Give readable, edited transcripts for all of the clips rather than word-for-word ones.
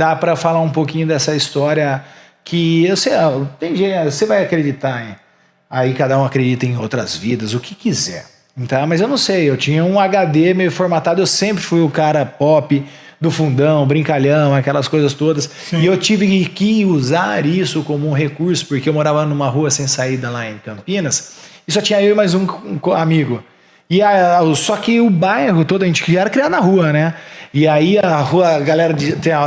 dá para falar um pouquinho dessa história que eu sei, tem gente, você vai acreditar em, aí cada um acredita em outras vidas, o que quiser, tá? Mas eu não sei, eu tinha um HD meio formatado, eu sempre fui o cara pop do fundão, brincalhão, aquelas coisas todas. Sim. E eu tive que usar isso como um recurso, porque eu morava numa rua sem saída lá em Campinas, e só tinha eu e mais um amigo. E só que o bairro todo, a gente era criado na rua, né? E aí a galera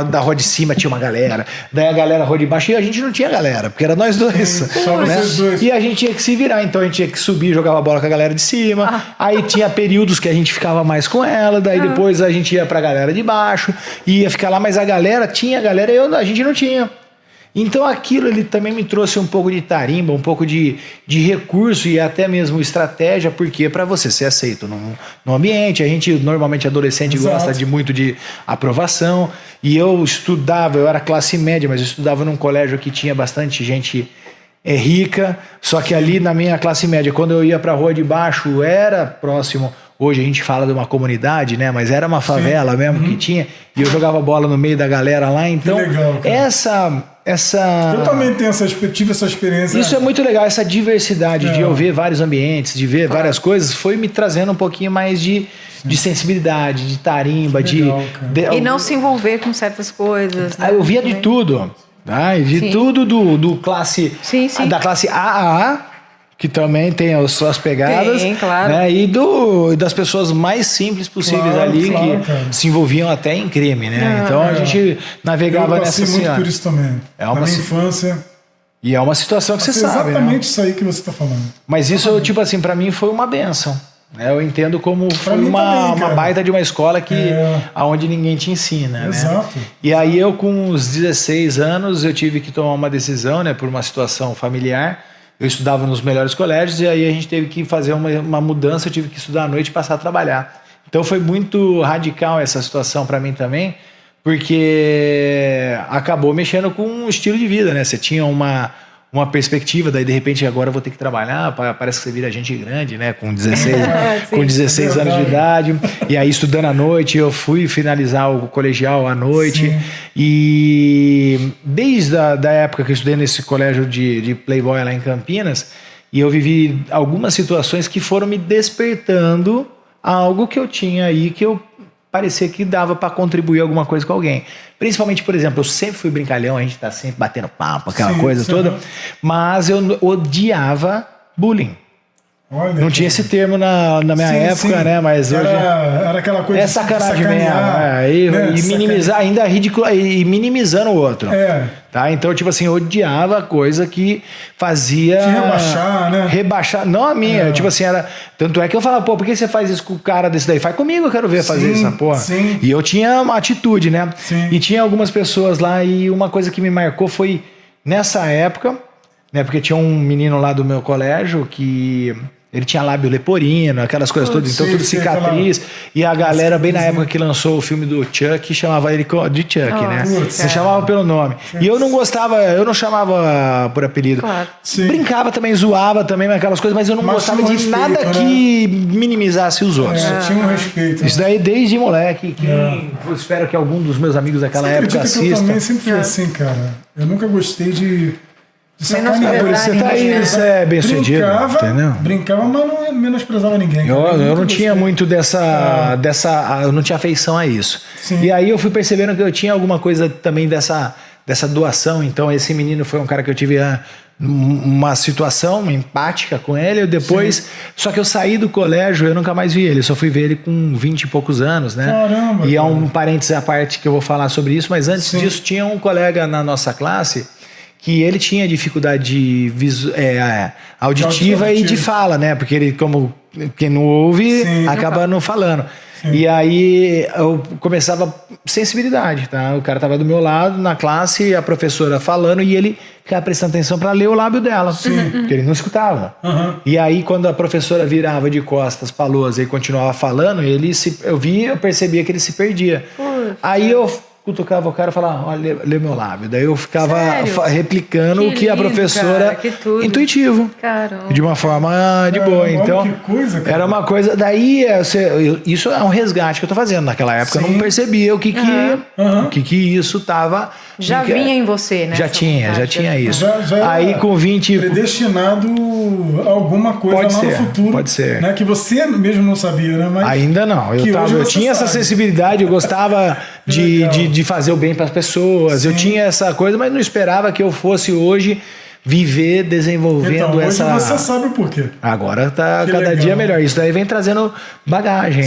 da rua de cima tinha uma galera, daí a galera da rua de baixo, e a gente não tinha galera, porque era nós dois. Só né? Vocês dois. E a gente tinha que se virar, então a gente tinha que subir, jogava bola com a galera de cima, aí tinha períodos que a gente ficava mais com ela, daí depois a gente ia pra galera de baixo, ia ficar lá, mas a galera tinha galera e a gente não tinha. Então aquilo ele também me trouxe um pouco de tarimba, um pouco de recurso e até mesmo estratégia, porque para você ser aceito no ambiente, a gente normalmente adolescente gosta de muito de aprovação, e eu estudava, eu era classe média, mas eu estudava num colégio que tinha bastante gente rica, só que ali na minha classe média, quando eu ia para a rua de baixo, era próximo, hoje a gente fala de uma comunidade, né? Mas era uma favela mesmo que tinha, e eu jogava bola no meio da galera lá, então que legal, cara. Eu também tive essa experiência. Isso é muito legal, essa diversidade de eu ver vários ambientes, de ver várias coisas, foi me trazendo um pouquinho mais de sensibilidade, de tarimba, e não se envolver com certas coisas. Né? Eu via de tudo, tá? De tudo do classe, da classe AAA, que também tem as suas pegadas, claro. Né? E das pessoas mais simples possíveis ali, que se envolviam até em crime, né? Então a gente navegava nessa Eu passei muito por isso também. Na minha infância. E é uma situação que você sabe, exatamente isso aí que você está falando. Mas isso, tipo assim, para mim foi uma bênção. Eu entendo como foi uma baita de uma escola aonde ninguém te ensina, Exato. Né? E aí eu com uns 16 anos eu tive que tomar uma decisão, né, por uma situação familiar. Eu estudava nos melhores colégios e aí a gente teve que fazer uma mudança, eu tive que estudar à noite e passar a trabalhar. Então foi muito radical essa situação para mim também, porque acabou mexendo com um estilo de vida, né? Você tinha uma perspectiva, daí de repente agora eu vou ter que trabalhar, parece que você vira gente grande, né? Com 16 anos de idade, e aí estudando à noite, eu fui finalizar o colegial à noite, e desde da época que eu estudei nesse colégio de Playboy lá em Campinas, e eu vivi algumas situações que foram me despertando algo que eu tinha aí, que eu parecia que dava para contribuir alguma coisa com alguém. Principalmente, por exemplo, eu sempre fui brincalhão, a gente tá sempre batendo papo, aquela coisa toda, mas eu odiava bullying. Olha, não tinha esse termo na minha época, né? Mas hoje era aquela coisa de sacanagem mesmo, e minimizar, ainda ridículo, e minimizando o outro. Tá? Então, tipo assim, eu odiava a coisa que fazia te rebaixar, né? Rebaixar, não a minha, tipo assim, era. Tanto é que eu falava, pô, por que você faz isso com o cara desse daí? Faz comigo, eu quero ver fazer isso, porra. E eu tinha uma atitude, né? E tinha algumas pessoas lá, e uma coisa que me marcou foi nessa época, né? Porque tinha um menino lá do meu colégio que ele tinha lábio leporino, aquelas coisas todas, então tudo cicatriz. E a galera, bem na época que lançou o filme do Chuck, chamava ele de Chuck, né? Você chamava pelo nome. E eu não gostava, eu não chamava por apelido. Claro. Brincava também, zoava também, aquelas coisas, mas eu não gostava de nada que minimizasse os outros. Tinha um respeito. Isso daí desde moleque, eu espero que algum dos meus amigos daquela época assista. Eu também sempre fui assim, cara. Eu nunca gostei de você tá aí, isso é bem sucedido, entendeu? Brincava, mas não menosprezava ninguém. Eu não tinha muito eu não tinha afeição a isso. E aí eu fui percebendo que eu tinha alguma coisa também dessa doação. Então esse menino foi um cara que eu tive uma situação empática com ele. Depois, só que eu saí do colégio, eu nunca mais vi ele. Eu só fui ver ele com 20 e poucos anos, né? Caramba, e é um parênteses à parte que eu vou falar sobre isso. Mas antes disso, tinha um colega na nossa classe que ele tinha dificuldade auditiva e de fala, né? Porque ele, como quem não ouve, acaba não falando. E aí eu começava sensibilidade, tá? O cara tava do meu lado na classe, a professora falando, e ele ficava prestando atenção para ler o lábio dela, porque ele não escutava. E aí quando a professora virava de costas pra lousa e continuava falando, eu percebia que ele se perdia. Aí eu cutucava o cara e falava, olha, lê meu lábio. Daí eu ficava Sério? replicando Que o que a lindo, professora... cara, que tudo. Intuitivo. Caramba. De uma forma de boa. Olha Então, que coisa, cara. era uma coisa... Daí, isso é um resgate que eu tô fazendo. Naquela época eu Sim. não percebia o que isso tava... Já vinha em você, né? Já tinha isso. Já Aí com 20... predestinado a alguma coisa Pode lá ser, no futuro. pode ser. Né? Que você mesmo não sabia, né? Mas Ainda não. que hoje Eu você tinha essa sabe. sensibilidade, eu gostava de fazer o bem para as pessoas. Sim. Eu tinha essa coisa, mas não esperava que eu fosse hoje viver desenvolvendo Então, hoje essa... você sabe o porquê. Agora tá Que cada legal. dia melhor. Isso daí vem trazendo bagagem.